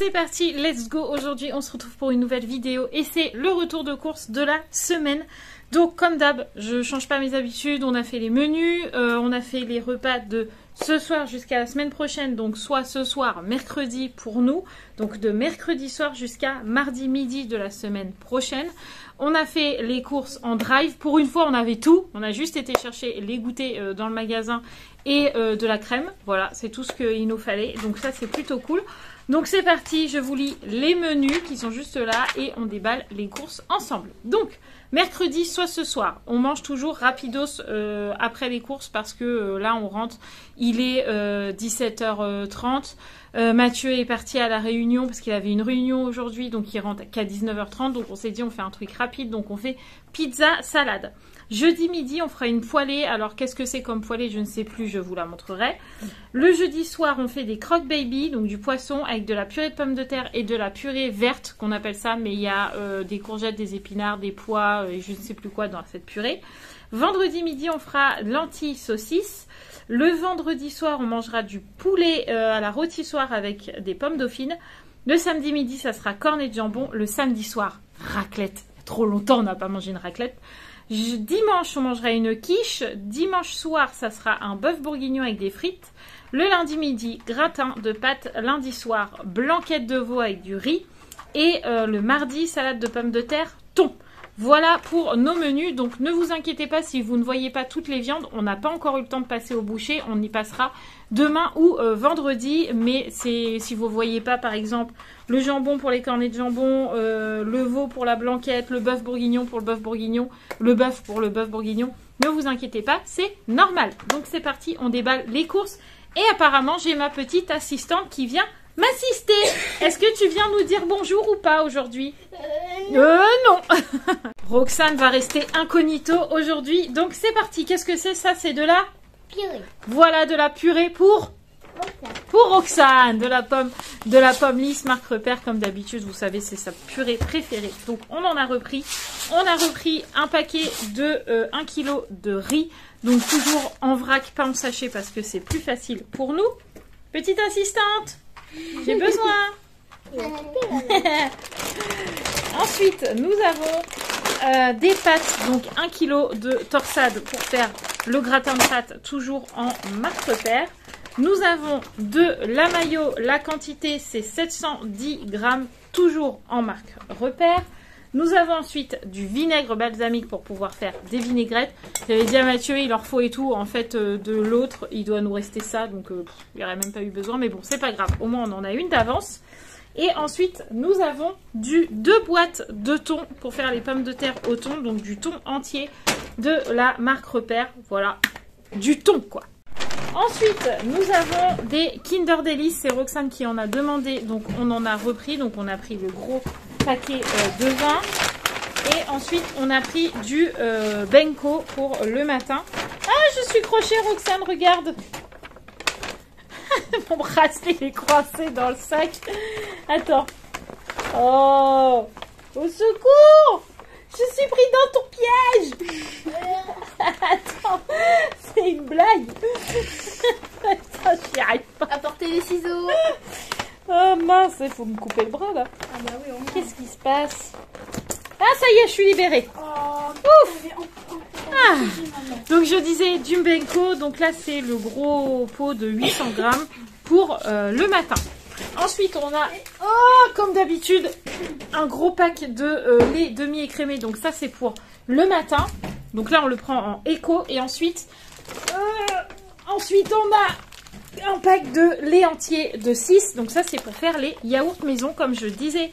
c'est parti, let's go. Aujourd'hui on se retrouve pour une nouvelle vidéo et c'est le retour de course de la semaine. Donc comme d'hab, je change pas mes habitudes, on a fait les menus, on a fait les repas de ce soir jusqu'à la semaine prochaine, donc soit ce soir, mercredi pour nous, donc de mercredi soir jusqu'à mardi midi de la semaine prochaine. On a fait les courses en drive, pour une fois on avait tout, on a juste été chercher les goûters dans le magasin et de la crème, voilà, c'est tout ce qu'il nous fallait, donc ça c'est plutôt cool. Donc c'est parti, je vous lis les menus qui sont juste là et on déballe les courses ensemble. Donc mercredi, soit ce soir, on mange toujours rapidos après les courses parce que là on rentre, il est 17h30. Mathieu est parti à la réunion parce qu'il avait une réunion aujourd'hui, donc il rentre qu'à 19h30. Donc on s'est dit on fait un truc rapide, donc on fait pizza, salade. Jeudi midi, on fera une poêlée. Alors qu'est-ce que c'est comme poêlée? Je ne sais plus, je vous la montrerai. Le jeudi soir, on fait des croque baby, donc du poisson avec de la purée de pommes de terre et de la purée verte qu'on appelle ça, mais il y a des courgettes, des épinards, des pois et je ne sais plus quoi dans cette purée. Vendredi midi, on fera lentilles saucisses. Le vendredi soir, on mangera du poulet à la rôtissoire avec des pommes dauphines. Le samedi midi, ça sera cornet de jambon. Le samedi soir, raclette. Il y a trop longtemps, on n'a pas mangé une raclette. Dimanche, on mangera une quiche. Dimanche soir, ça sera un bœuf bourguignon avec des frites. Le lundi midi, gratin de pâtes. Lundi soir, blanquette de veau avec du riz. Et le mardi, salade de pommes de terre, thon. Voilà pour nos menus, donc ne vous inquiétez pas si vous ne voyez pas toutes les viandes, on n'a pas encore eu le temps de passer au boucher, on y passera demain ou vendredi, mais si vous ne voyez pas par exemple le jambon pour les cornets de jambon, le veau pour la blanquette, le bœuf bourguignon pour le bœuf bourguignon, le bœuf pour le bœuf bourguignon, ne vous inquiétez pas, c'est normal. Donc c'est parti, on déballe les courses et apparemment j'ai ma petite assistante qui vient m'assister. Est-ce que tu viens nous dire bonjour ou pas aujourd'hui? Non. Roxane va rester incognito aujourd'hui. Donc c'est parti. Qu'est-ce que c'est ça? C'est de la purée. Voilà, de la purée pour Roxane. De la pomme lisse, marque repère comme d'habitude. Vous savez, c'est sa purée préférée. Donc on en a repris. On a repris un paquet de 1 kg de riz. Donc toujours en vrac, pas en sachet parce que c'est plus facile pour nous. Petite assistante, j'ai besoin. Ensuite, nous avons des pâtes, donc 1 kg de torsade pour faire le gratin de pâtes, toujours en marque repère. Nous avons de la mayo, la quantité c'est 710 grammes, toujours en marque repère. Nous avons ensuite du vinaigre balsamique pour pouvoir faire des vinaigrettes. J'avais dit à Mathieu, il leur faut et tout. En fait, de l'autre, il doit nous rester ça. Donc, il n'y aurait même pas eu besoin. Mais bon, c'est pas grave. Au moins, on en a une d'avance. Et ensuite, nous avons 2 boîtes de thon pour faire les pommes de terre au thon. Donc, du thon entier de la marque Repère. Voilà, du thon, quoi. Ensuite, nous avons des Kinder Delice. C'est Roxane qui en a demandé. Donc, on en a repris. Donc, on a pris le gros paquet de vin. Et ensuite, on a pris du Benko pour le matin. Ah, je suis crochée, Roxane, regarde. Mon bracelet est coincé dans le sac. Attends. Oh, au secours! Je suis pris dans ton piège. Attends, c'est une blague. Attends, j'y arrive pas. Apportez les ciseaux. Oh mince, il faut me couper le bras là. Ah bah oui, qu'est-ce qui se passe? Ah, ça y est, je suis libérée. Ouf. Ah. Donc je disais du Benko, donc là c'est le gros pot de 800 grammes pour le matin. Ensuite on a, comme d'habitude, un gros pack de lait demi-écrémé. Donc ça c'est pour le matin. Donc là on le prend en éco. Et ensuite on a un pack de lait entier de 6. Donc ça c'est pour faire les yaourts maison comme je disais.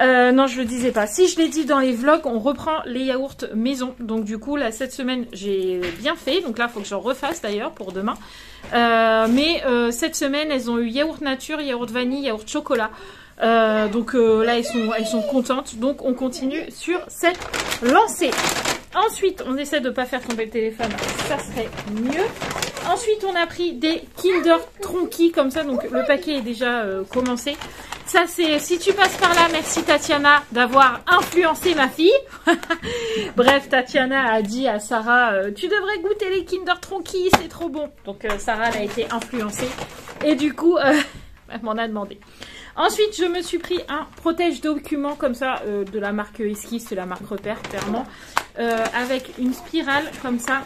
Non, je le disais pas. Si je l'ai dit dans les vlogs, on reprend les yaourts maison. Donc du coup, là, cette semaine, j'ai bien fait. Donc là, il faut que j'en refasse d'ailleurs pour demain. Mais cette semaine, elles ont eu yaourt nature, yaourt vanille, yaourt chocolat. Donc là, elles sont contentes. Donc on continue sur cette lancée. Ensuite, on essaie de ne pas faire tomber le téléphone. Ça serait mieux. Ensuite, on a pris des Kinder Tronki comme ça. Donc le paquet est déjà commencé. Ça c'est, si tu passes par là, merci Tatiana d'avoir influencé ma fille. Bref, Tatiana a dit à Sarah, tu devrais goûter les Kinder Tronki, c'est trop bon. Donc Sarah elle a été influencée et du coup, elle m'en a demandé. Ensuite, je me suis pris un protège-document comme ça, de la marque Esquisse, c'est la marque Repère, clairement. Avec une spirale comme ça.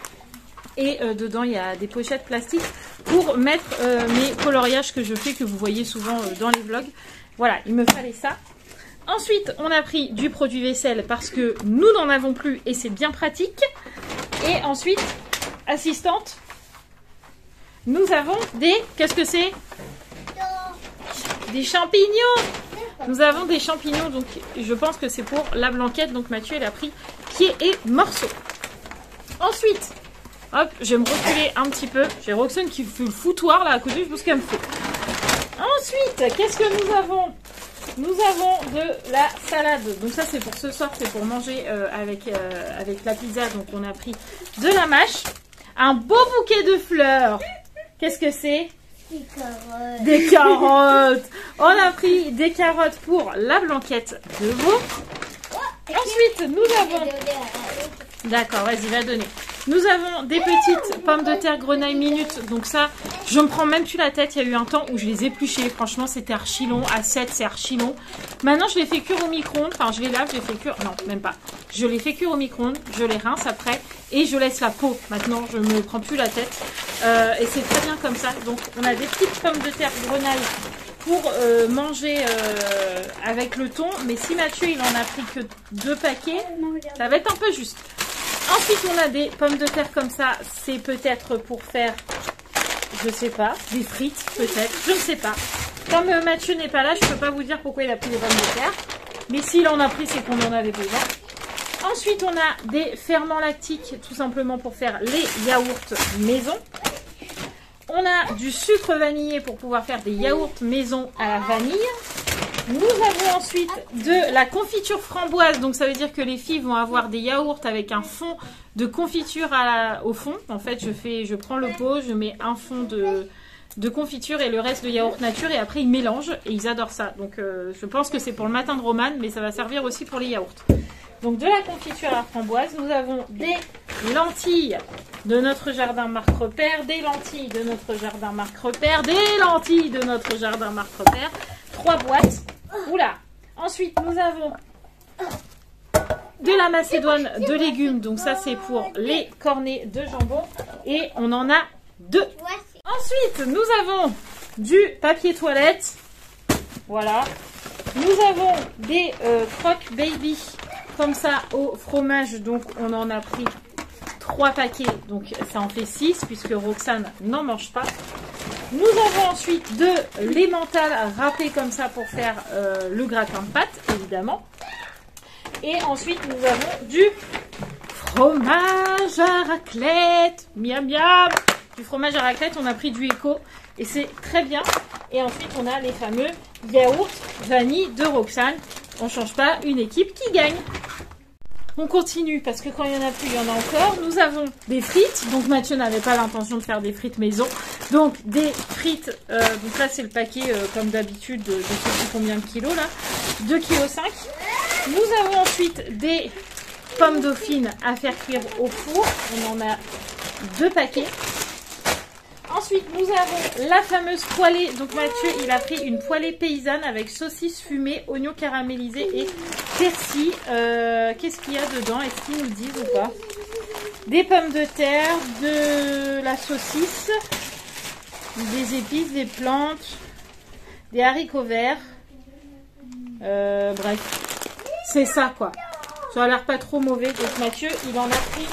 Et dedans, il y a des pochettes plastiques pour mettre mes coloriages que je fais, que vous voyez souvent dans les vlogs. Voilà, il me fallait ça. Ensuite, on a pris du produit vaisselle parce que nous n'en avons plus et c'est bien pratique. Et ensuite, assistante, nous avons des... Qu'est-ce que c'est? Des champignons. Nous avons des champignons, donc je pense que c'est pour la blanquette. Donc Mathieu, elle a pris pieds et morceaux. Ensuite, hop, je vais me reculer un petit peu. J'ai Roxane qui fait le foutoir là à côté, je pense qu'elle me fait. Ensuite, qu'est-ce que nous avons? Nous avons de la salade. Donc ça, c'est pour ce soir, c'est pour manger avec la pizza. Donc on a pris de la mâche. Un beau bouquet de fleurs. Qu'est-ce que c'est? Des carottes. Des carottes. On a pris des carottes pour la blanquette de veau. Ensuite, nous avons... D'accord, vas-y, va donner. Nous avons des petites pommes de terre grenaille minute. Donc ça, je me prends même plus la tête. Il y a eu un temps où je les épluchais. Franchement, c'était archi long. À 7, c'est archi long. Maintenant, je les fais cuire au micro-ondes. Enfin, je les lave, je les fais cuire. Non, même pas. Je les fais cuire au micro-ondes. Je les rince après. Et je laisse la peau. Maintenant, je me prends plus la tête. Et c'est très bien comme ça. Donc, on a des petites pommes de terre grenaille pour manger avec le thon. Mais si Mathieu, il en a pris que 2 paquets, ça va être un peu juste. Ensuite, on a des pommes de terre comme ça. C'est peut-être pour faire, je sais pas, des frites peut-être. Je ne sais pas. Comme Mathieu n'est pas là, je ne peux pas vous dire pourquoi il a pris des pommes de terre. Mais s'il en a pris, c'est qu'on en avait besoin. Ensuite, on a des ferments lactiques, tout simplement pour faire les yaourts maison. On a du sucre vanillé pour pouvoir faire des yaourts maison à la vanille. Nous avons ensuite de la confiture framboise. Donc ça veut dire que les filles vont avoir des yaourts avec un fond de confiture au fond. En fait, je prends le pot, je mets un fond de confiture et le reste de yaourt nature. Et après, ils mélangent et ils adorent ça. Donc je pense que c'est pour le matin de Romane, mais ça va servir aussi pour les yaourts. Donc de la confiture à la framboise. Nous avons des lentilles de notre jardin marque Repère. Des lentilles de notre jardin marque Repère. Des lentilles de notre jardin marque Repère. 3 boîtes. Oula. Ensuite, nous avons de la macédoine de légumes. Donc ça, c'est pour les cornets de jambon. Et on en a 2. Ensuite, nous avons du papier toilette. Voilà. Nous avons des croques baby comme ça au fromage. Donc on en a pris 3 paquets. Donc ça en fait 6 puisque Roxane n'en mange pas. Nous avons ensuite de l'emmental râpé comme ça pour faire le gratin de pâte, évidemment. Et ensuite, nous avons du fromage à raclette. Miam miam. Du fromage à raclette, on a pris du Eco et c'est très bien. Et ensuite, on a les fameux yaourts vanille de Roxane. On ne change pas, une équipe qui gagne. On continue parce que quand il n'y en a plus, il y en a encore. Nous avons des frites. Donc Mathieu n'avait pas l'intention de faire des frites maison. Donc des frites. Donc là c'est le paquet comme d'habitude de je sais plus combien de kilos là. 2,5 kg. Nous avons ensuite des pommes dauphines à faire cuire au four. On en a 2 paquets. Ensuite, nous avons la fameuse poêlée. Donc Mathieu, il a pris une poêlée paysanne avec saucisse fumée, oignons caramélisés et persil. Qu'est-ce qu'il y a dedans? Est-ce qu'ils nous disent ou pas? Des pommes de terre, de la saucisse, des épices, des plantes, des haricots verts. Bref, c'est ça quoi. Ça a l'air pas trop mauvais. Donc Mathieu, il en a pris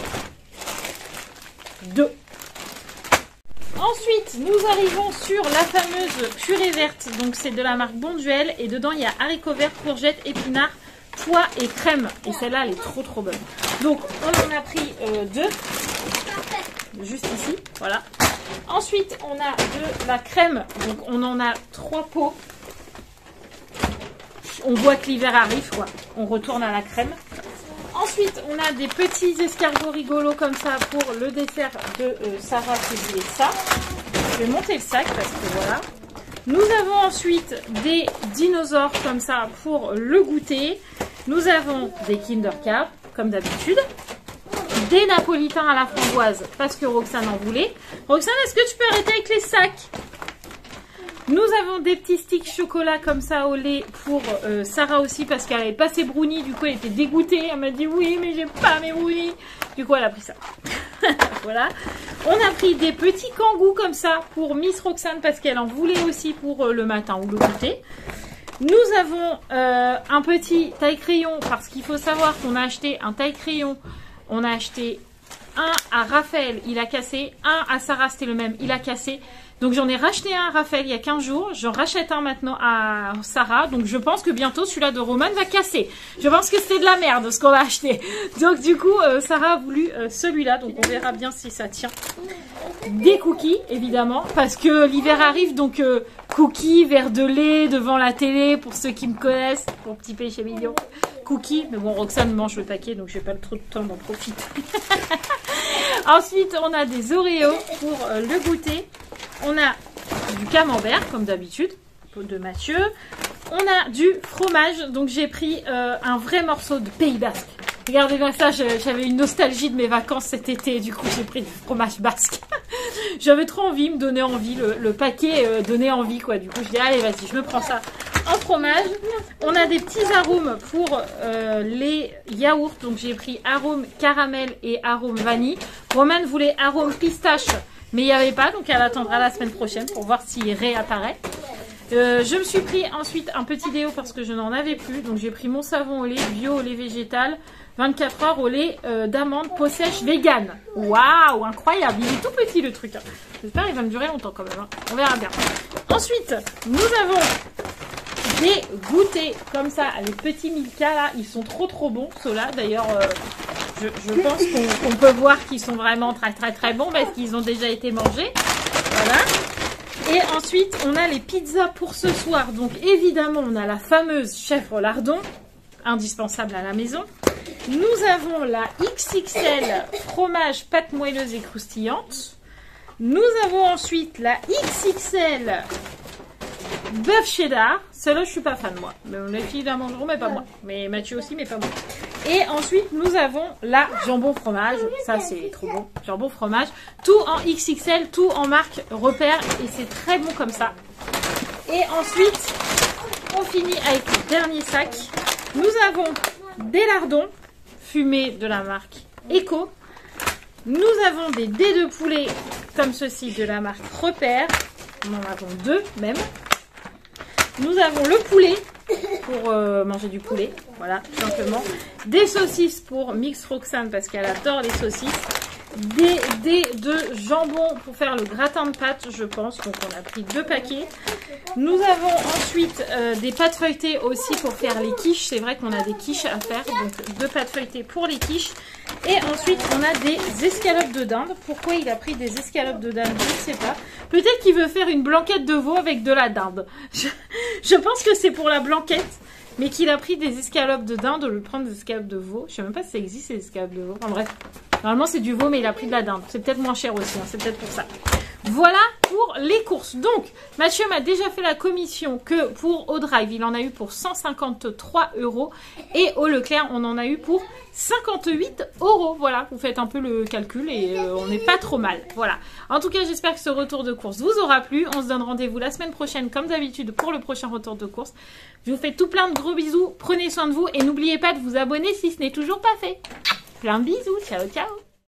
2. Ensuite, nous arrivons sur la fameuse purée verte. Donc, c'est de la marque Bonduelle. Et dedans, il y a haricots verts, courgettes, épinards, pois et crème. Et celle-là, elle est trop trop bonne. Donc, on en a pris 2. Juste ici. Voilà. Ensuite, on a de la crème. Donc, on en a 3 pots. On voit que l'hiver arrive, quoi. On retourne à la crème. Ensuite, on a des petits escargots rigolos comme ça pour le dessert de Sarah qui voulait ça. Je vais monter le sac parce que voilà. Nous avons ensuite des dinosaures comme ça pour le goûter. Nous avons des Kinder Cap comme d'habitude. Des napolitains à la framboise parce que Roxane en voulait. Roxane, est-ce que tu peux arrêter avec les sacs? Nous avons des petits sticks chocolat comme ça au lait pour Sarah aussi parce qu'elle avait pas ses brownies. Du coup, elle était dégoûtée. Elle m'a dit oui, mais j'ai pas mes brownies. Du coup, elle a pris ça. Voilà. On a pris des petits kangous comme ça pour Miss Roxane parce qu'elle en voulait aussi pour le matin ou le goûter. Nous avons un petit taille-crayon parce qu'il faut savoir qu'on a acheté un taille-crayon. On a acheté un à Raphaël, il a cassé. Un à Sarah, c'était le même, il a cassé. Donc j'en ai racheté un à Raphaël il y a 15 jours. J'en rachète un maintenant à Sarah. Donc je pense que bientôt celui-là de Roman va casser. Je pense que c'était de la merde ce qu'on a acheté. Donc du coup Sarah a voulu celui-là. Donc on verra bien si ça tient. Des cookies évidemment. Parce que l'hiver arrive. Donc cookies, verre de lait devant la télé. Pour ceux qui me connaissent. Pour petit péché mignon. Cookies. Mais bon Roxane mange le paquet. Donc j'ai pas trop de temps d'en profiter. Ensuite on a des Oreos pour le goûter. On a du camembert, comme d'habitude, de Mathieu. On a du fromage. Donc, j'ai pris un vrai morceau de Pays Basque. Regardez-moi ça, j'avais une nostalgie de mes vacances cet été. Du coup, j'ai pris du fromage basque. J'avais trop envie, me donner envie. Le paquet donnait envie, quoi. Du coup, je dis, allez, vas-y, je me prends ça en fromage. On a des petits arômes pour les yaourts. Donc, j'ai pris arôme caramel et arôme vanille. Romane voulait arôme pistache. Mais il n'y avait pas, donc elle attendra la semaine prochaine pour voir s'il réapparaît. Je me suis pris ensuite un petit déo parce que je n'en avais plus. Donc j'ai pris mon savon au lait, bio au lait végétal, 24 heures au lait d'amande, peau sèche, vegan. Waouh, incroyable, il est tout petit le truc. J'espère qu'il va me durer longtemps quand même. Hein. On verra bien. Ensuite, nous avons des goûters comme ça avec petits Milka là. Ils sont trop bons ceux-là. D'ailleurs... Je pense qu'on peut voir qu'ils sont vraiment très bons parce qu'ils ont déjà été mangés. Voilà. Et ensuite, on a les pizzas pour ce soir. Donc évidemment, on a la fameuse chèvre lardon, indispensable à la maison. Nous avons la XXL fromage pâte moelleuse et croustillante. Nous avons ensuite la XXL bœuf cheddar. Celle-là, je suis pas fan, moi. Les filles la mangeront, mais pas moi. Mais Mathieu aussi, mais pas moi. Et ensuite, nous avons la jambon fromage. Ça, c'est trop bon. Jambon fromage. Tout en XXL, tout en marque repère. Et c'est très bon comme ça. Et ensuite, on finit avec le dernier sac. Nous avons des lardons fumés de la marque Eco. Nous avons des dés de poulet comme ceci de la marque Repère. Nous en avons deux même. Nous avons le poulet pour manger du poulet, voilà, tout simplement. Des saucisses pour Mix Roxane parce qu'elle adore les saucisses. Des dés de jambon pour faire le gratin de pâtes, je pense. Donc on a pris 2 paquets. Nous avons ensuite des pâtes feuilletées aussi pour faire les quiches. C'est vrai qu'on a des quiches à faire, donc 2 pâtes feuilletées pour les quiches. Et ensuite on a des escalopes de dinde. Pourquoi il a pris des escalopes de dinde, je ne sais pas. Peut-être qu'il veut faire une blanquette de veau avec de la dinde. Je pense que c'est pour la blanquette. Mais qu'il a pris des escalopes de dinde au lieu de prendre des escalopes de veau. Je sais même pas si ça existe ces escalopes de veau. Enfin bref. Normalement c'est du veau mais il a pris de la dinde. C'est peut-être moins cher aussi. Hein. C'est peut-être pour ça. Voilà pour les courses. Donc Mathieu m'a déjà fait la commission que pour au Drive il en a eu pour 153 €. Et au Leclerc on en a eu pour 58 €. Voilà. Vous faites un peu le calcul et on n'est pas trop mal. Voilà. En tout cas j'espère que ce retour de course vous aura plu. On se donne rendez-vous la semaine prochaine comme d'habitude pour le prochain retour de course. Je vous fais tout plein de gros bisous. Prenez soin de vous et n'oubliez pas de vous abonner si ce n'est toujours pas fait. Plein de bisous. Ciao ciao.